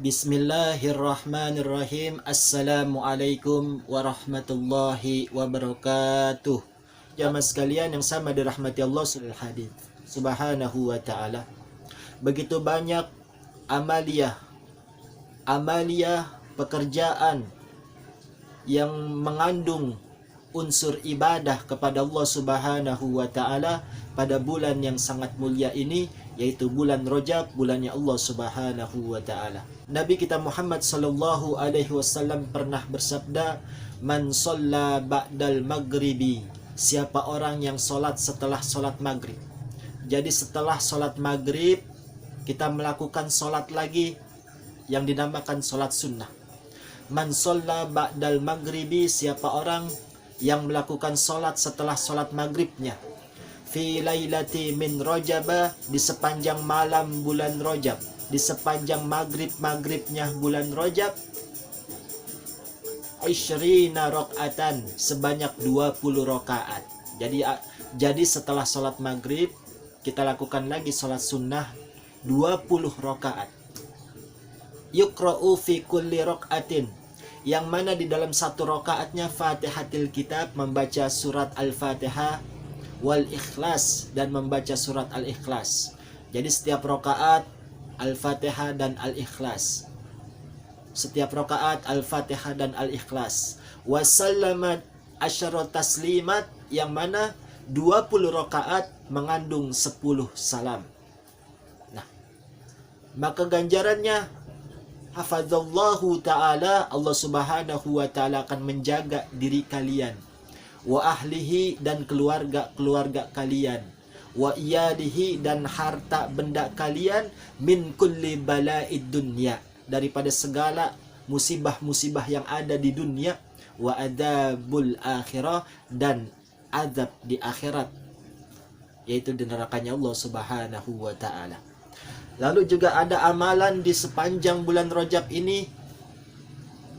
Bismillahirrahmanirrahim. Assalamualaikum warahmatullahi wabarakatuh. Jamaah sekalian yang sama dirahmati Allah Subhanahu wa ta'ala. Begitu banyak amaliyah pekerjaan yang mengandung unsur ibadah kepada Allah Subhanahu wa ta'ala pada bulan yang sangat mulia ini, yaitu bulan Rajab, bulannya Allah Subhanahu wa ta'ala. Nabi kita Muhammad sallallahu alaihi wasallam pernah bersabda, "Man shalla ba'dal maghribi." Siapa orang yang solat setelah solat maghrib. Jadi setelah solat maghrib kita melakukan solat lagi yang dinamakan solat sunnah. Man shalla ba'dal maghribi, siapa orang yang melakukan solat setelah solat maghribnya, fi lailati min rajaba, di sepanjang malam bulan Rajab, di sepanjang maghribnya bulan Rajab, isyrina rakaatan, sebanyak 20 rakaat. Jadi setelah sholat maghrib kita lakukan lagi sholat sunnah 20 rakaat. Yukra'u fi kulli rakaatin, yang mana di dalam satu rakaatnya Fatihatil Kitab, membaca surat Al-Fatihah, wal Ikhlas, dan membaca surat Al-Ikhlas. Jadi setiap rakaat Al-Fatihah dan Al-Ikhlas. Setiap rakaat Al-Fatihah dan Al-Ikhlas. Wasallamat asyara taslimat, yang mana 20 rakaat mengandung 10 salam. Nah, maka ganjarannya hafazallahu ta'ala, Allah Subhanahu wa ta'ala akan menjaga diri kalian, wa ahlihi, dan keluarga kalian, wa iyadihi, dan harta benda kalian, min kulli bala'id dunya, daripada segala musibah-musibah yang ada di dunia, wa adabul akhirah, dan azab di akhirat, yaitu di nerakanya Allah Subhanahu wa ta'ala. Lalu juga ada amalan di sepanjang bulan Rajab ini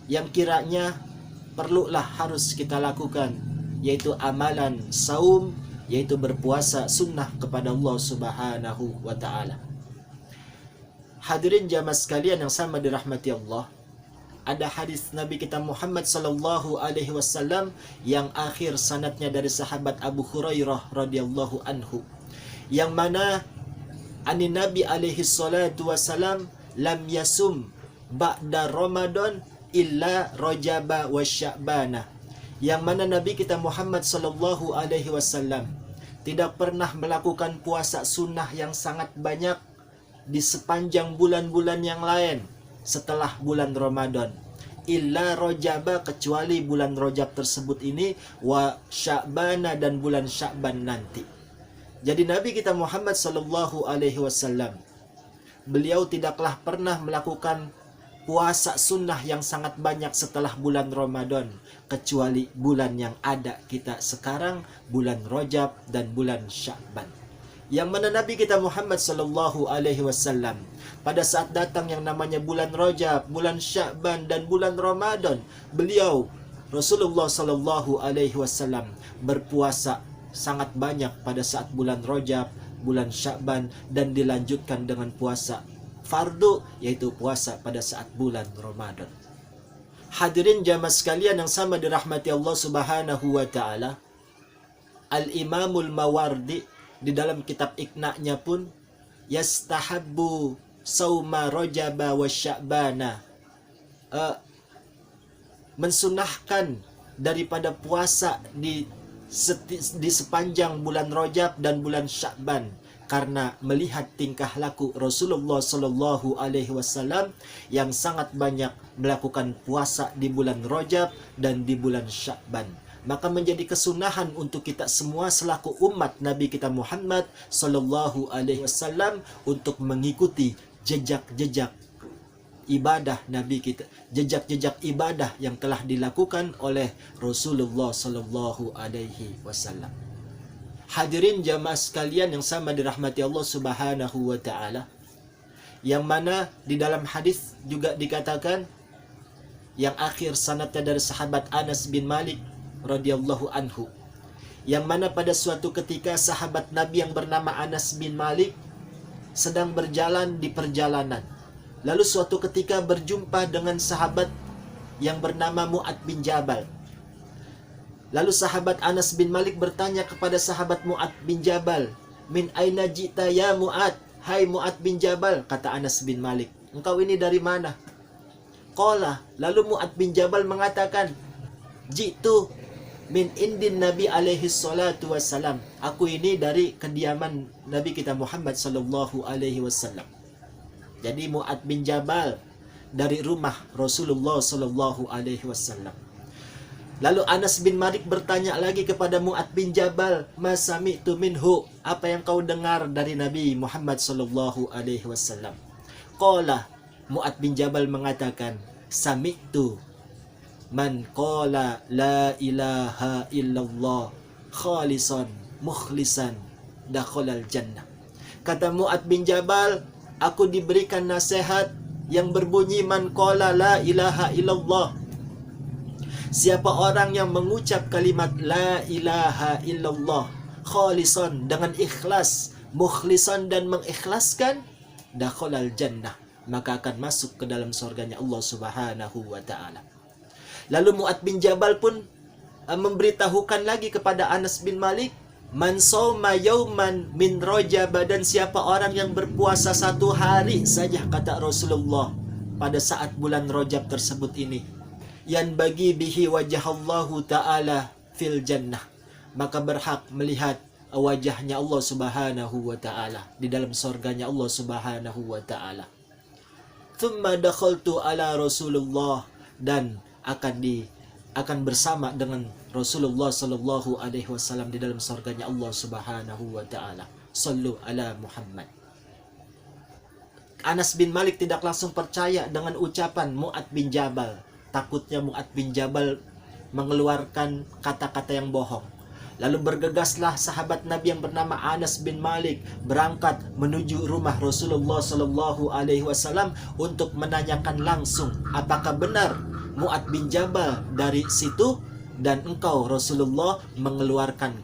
yang kiranya perlulah harus kita lakukan, yaitu amalan saum, yaitu berpuasa sunnah kepada Allah Subhanahu wa ta'ala. Hadirin jamaah sekalian yang sama dirahmati Allah, ada hadis Nabi kita Muhammad sallallahu alaihi wasallam yang akhir sanadnya dari sahabat Abu Hurairah radhiyallahu anhu, yang mana ani Nabi alaihi salatu wasalam lam yasum ba'da Ramadan illa Rajaba wa Sya'bana, yang mana Nabi kita Muhammad sallallahu alaihi wasallam tidak pernah melakukan puasa sunnah yang sangat banyak di sepanjang bulan-bulan yang lain setelah bulan Ramadan, illa Rajaba, kecuali bulan Rajab tersebut ini, wa Sya'bana, dan bulan Sya'ban nanti. Jadi Nabi kita Muhammad sallallahu alaihi wasallam, beliau tidaklah pernah melakukan puasa sunnah yang sangat banyak setelah bulan Ramadan, kecuali bulan yang ada kita sekarang, bulan Rajab dan bulan Sya'ban. Yang mana Nabi kita Muhammad sallallahu alaihi wasallam pada saat datang yang namanya bulan Rajab, bulan Sya'ban, dan bulan Ramadan, beliau Rasulullah sallallahu alaihi wasallam berpuasa sangat banyak pada saat bulan Rajab, bulan Sya'ban, dan dilanjutkan dengan puasa fardu, yaitu puasa pada saat bulan Ramadan. Hadirin jamaah sekalian yang sama dirahmati Allah Subhanahu wa ta'ala, Al-Imamul Mawardi di dalam kitab Iqna'nya pun yastahabbu sauma Rajaba wa Sya'bana, mensunahkan daripada puasa di sepanjang bulan Rajab dan bulan Sya'ban, karena melihat tingkah laku Rasulullah sallallahu alaihi wasallam yang sangat banyak melakukan puasa di bulan Rajab dan di bulan Sya'ban. Maka menjadi kesunahan untuk kita semua selaku umat Nabi kita Muhammad sallallahu alaihi wasallam untuk mengikuti jejak-jejak ibadah Nabi kita, jejak-jejak ibadah yang telah dilakukan oleh Rasulullah sallallahu alaihi wasallam. Hadirin jamaah sekalian yang sama dirahmati Allah Subhanahu wa ta'ala, yang mana di dalam hadis juga dikatakan yang akhir sanadnya dari sahabat Anas bin Malik radhiyallahu anhu, yang mana pada suatu ketika sahabat Nabi yang bernama Anas bin Malik sedang berjalan di perjalanan. lalu suatu ketika berjumpa dengan sahabat yang bernama Mu'ad bin Jabal. Lalu sahabat Anas bin Malik bertanya kepada sahabat Mu'ad bin Jabal, "Min aina jita ya Mu'ad?" "Hai Mu'ad bin Jabal," kata Anas bin Malik, "engkau ini dari mana?" Qala, lalu Mu'ad bin Jabal mengatakan, "Jitu min indin Nabi alaihi salatu wassalam." Aku ini dari kediaman Nabi kita Muhammad sallallahu alaihi wasallam. Jadi Mu'ad bin Jabal dari rumah Rasulullah sallallahu alaihi wasallam. Lalu Anas bin Malik bertanya lagi kepada Mu'ad bin Jabal, "Ma sami'tu minhu?" Apa yang kau dengar dari Nabi Muhammad sallallahu alaihi wasallam? Qala, Mu'ad bin Jabal mengatakan, "Sami'tu man qala la ilaha illallah khalisan mukhlisan dakhalal jannah." Kata Mu'ad bin Jabal, aku diberikan nasihat yang berbunyi, man qala la ilaha illallah. Siapa orang yang mengucap kalimat la ilaha illallah khalisan, dengan ikhlas, mukhlisan dan mengikhlaskan, dakhalal jannah, maka akan masuk ke dalam surganya Allah Subhanahu wa taala. Lalu Mu'ad bin Jabal pun memberitahukan lagi kepada Anas bin Malik, man sawma yauman min Rajab, dan siapa orang yang berpuasa satu hari saja, kata Rasulullah, pada saat bulan Rajab tersebut ini, yan bagi bihi wajhallahu ta'ala fil jannah, maka berhak melihat wajahnya Allah Subhanahu wa ta'ala di dalam surganya Allah Subhanahu wa ta'ala. Thumma dakhaltu ala Rasulullah, dan akan bersama dengan Rasulullah sallallahu alaihi wasallam di dalam surganya Allah Subhanahu wa taala. Sallu ala Muhammad. Anas bin Malik tidak langsung percaya dengan ucapan Mu'ad bin Jabal. Takutnya Mu'ad bin Jabal mengeluarkan kata-kata yang bohong. Lalu bergegaslah sahabat Nabi yang bernama Anas bin Malik berangkat menuju rumah Rasulullah sallallahu alaihi wasallam untuk menanyakan langsung, apakah benar Mu'ad bin Jabal dari situ dan engkau Rasulullah mengeluarkan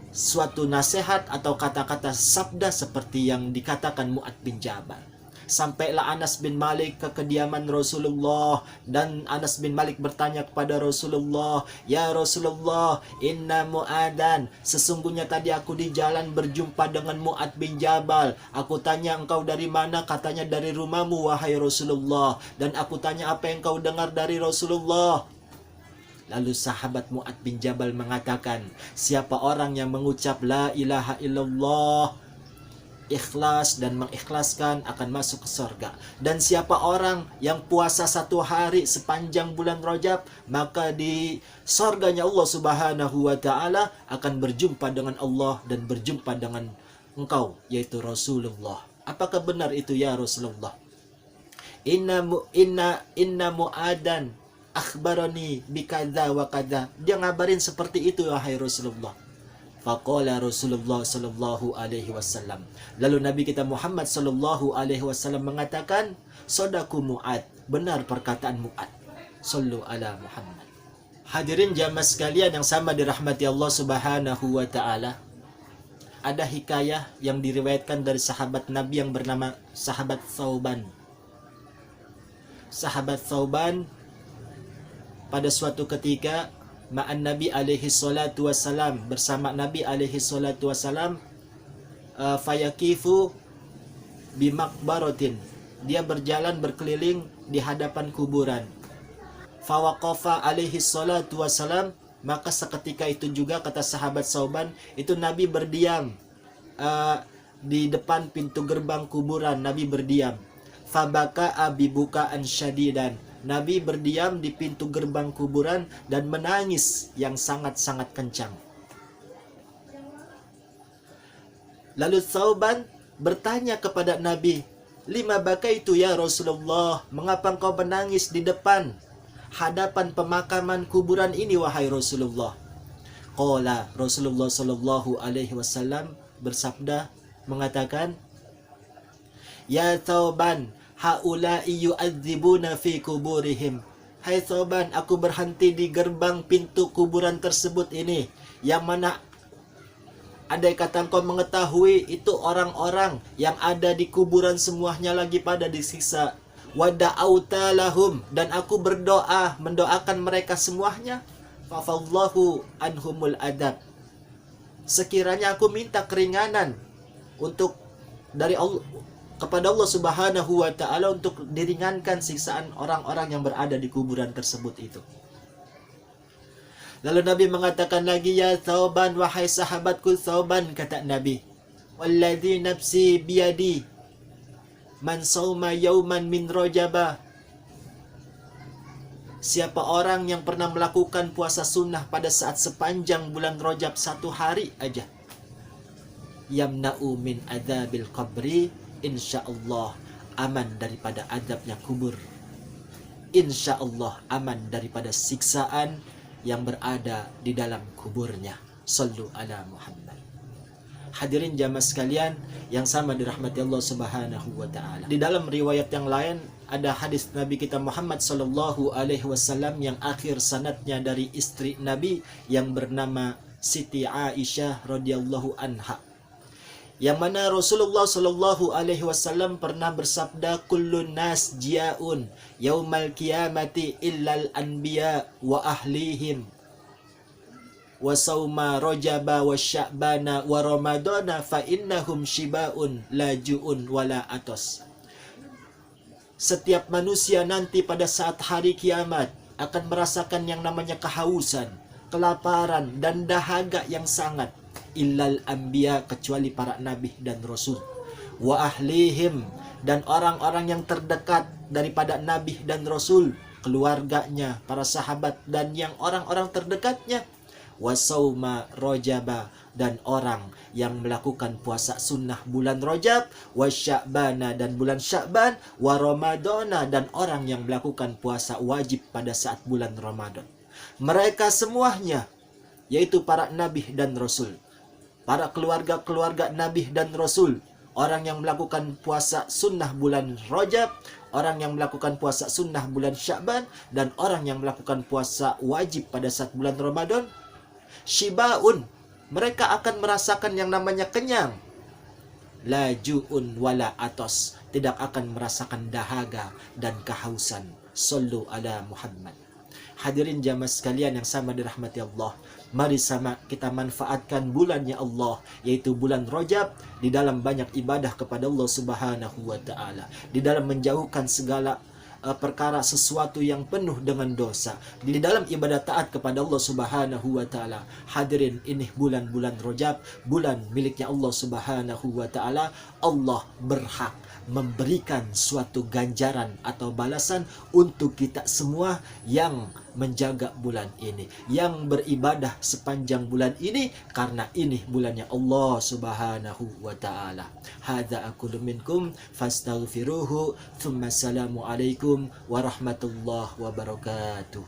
suatu nasihat atau kata-kata sabda seperti yang dikatakan Mu'ad bin Jabal. Sampailah Anas bin Malik ke kediaman Rasulullah, dan Anas bin Malik bertanya kepada Rasulullah, "Ya Rasulullah, inna Mu'adan, sesungguhnya tadi aku di jalan berjumpa dengan Mu'ad bin Jabal. Aku tanya, engkau dari mana? Katanya dari rumahmu, wahai Rasulullah. Dan aku tanya, apa yang kau dengar dari Rasulullah?" Lalu sahabat Mu'ad bin Jabal mengatakan, siapa orang yang mengucap la ilaha illallah ikhlas dan mengikhlaskan akan masuk ke surga. Dan siapa orang yang puasa satu hari sepanjang bulan Rajab, maka di surganya Allah Subhanahu wa taala akan berjumpa dengan Allah dan berjumpa dengan engkau, yaitu Rasulullah. Apakah benar itu ya Rasulullah? Inna Mu'adan akhbarani bikadza wa kadza. Dia ngabarin seperti itu wahai Rasulullah. Faqala Rasulullah sallallahu alaihi wasallam. Lalu Nabi kita Muhammad sallallahu alaihi wasallam mengatakan, "Shadaku Mu'ad." Benar perkataan Mu'ad. Sallu ala Muhammad. Hadirin jamaah sekalian yang sama dirahmati Allah Subhanahu wa taala. Ada hikayah yang diriwayatkan dari sahabat Nabi yang bernama sahabat Thauban. Sahabat Thauban pada suatu ketika ma'an Nabi alaihi salatu wassalam, bersama Nabi alaihi salatu wassalam, fayakifu bimakbaratin, dia berjalan berkeliling di hadapan kuburan. Fawaqafa alaihi salatu wassalam, maka seketika itu juga, kata sahabat Thauban, itu Nabi berdiam di depan pintu gerbang kuburan. Nabi berdiam. Fabaka'a bibukaan syadidan, Nabi berdiam di pintu gerbang kuburan dan menangis yang sangat-sangat kencang. Lalu Thauban bertanya kepada Nabi, "Lima bakaitu ya Rasulullah?" Mengapa engkau menangis di depan hadapan pemakaman kuburan ini wahai Rasulullah? Qala, Rasulullah sallallahu alaihi wasallam bersabda, mengatakan, "Ya Thauban, haula'i yu'adzibuna fi kuburihim." Hai Thauban, aku berhenti di gerbang pintu kuburan tersebut ini, yang mana andai kata engkau mengetahui itu orang-orang yang ada di kuburan semuanya lagi pada disiksa, wada'auta lahum, dan aku berdoa mendoakan mereka semuanya, fafallahu anhumul adab, sekiranya aku minta keringanan untuk dari Allah kepada Allah Subhanahu wa taala untuk diringankan siksaan orang-orang yang berada di kuburan tersebut itu. Lalu Nabi mengatakan lagi, ya Thauban, wahai sahabatku Thauban, kata Nabi, walladzi nafsi biyadi, man sauma yauman min rajaba, siapa orang yang pernah melakukan puasa sunnah pada saat sepanjang bulan Rajab 1 hari aja, yamna'u min adzabil qabri, insyaallah aman daripada adabnya kubur, insyaallah aman daripada siksaan yang berada di dalam kuburnya. Sallu ala Muhammad. Hadirin jamaah sekalian yang sama dirahmati Allah Subhanahu wa taala. Di dalam riwayat yang lain ada hadis Nabi kita Muhammad sallallahu alaihi wasallam yang akhir sanadnya dari istri Nabi yang bernama Siti Aisyah radhiyallahu anha. Yang mana Rasulullah sallallahu alaihi wasallam pernah bersabda, kullun nas jiaun yaumal qiyamati illal anbiya wa ahlihim wa sauma rajaba wa sya'bana wa ramadana fa innahum shibaun la ju'un wala atos. Setiap manusia nanti pada saat hari kiamat akan merasakan yang namanya kehausan, kelaparan dan dahaga yang sangat, illal anbiya, kecuali para nabi dan rasul, wa ahlihim, dan orang-orang yang terdekat daripada nabi dan rasul, keluarganya, para sahabat dan yang orang-orang terdekatnya, wa sauma rajaba, dan orang yang melakukan puasa sunnah bulan Rajab, wa sya'bana, dan bulan Sya'ban, wa ramadana, dan orang yang melakukan puasa wajib pada saat bulan Ramadan. Mereka semuanya, yaitu para nabi dan rasul, para keluarga-keluarga nabi dan rasul, orang yang melakukan puasa sunnah bulan Rajab, orang yang melakukan puasa sunnah bulan Sya'ban, dan orang yang melakukan puasa wajib pada saat bulan Ramadan, shibaun, mereka akan merasakan yang namanya kenyang, la ju'un wala atos, tidak akan merasakan dahaga dan kehausan. Sallu ala Muhammad. Hadirin jamaah sekalian yang sama dirahmati Allah, mari sama kita manfaatkan bulannya Allah, yaitu bulan Rajab, di dalam banyak ibadah kepada Allah Subhanahu wa taala, di dalam menjauhkan segala perkara sesuatu yang penuh dengan dosa, di dalam ibadah taat kepada Allah Subhanahu wa taala. Hadirin, ini bulan-bulan Rajab, bulan miliknya Allah Subhanahu wa taala. Allah berhak memberikan suatu ganjaran atau balasan untuk kita semua yang menjaga bulan ini, yang beribadah sepanjang bulan ini, karena ini bulannya Allah Subhanahu wa taala. Hadza aqulu minkum fastaghfiruhu, tsumma assalamu alaikum warahmatullahi wabarakatuh.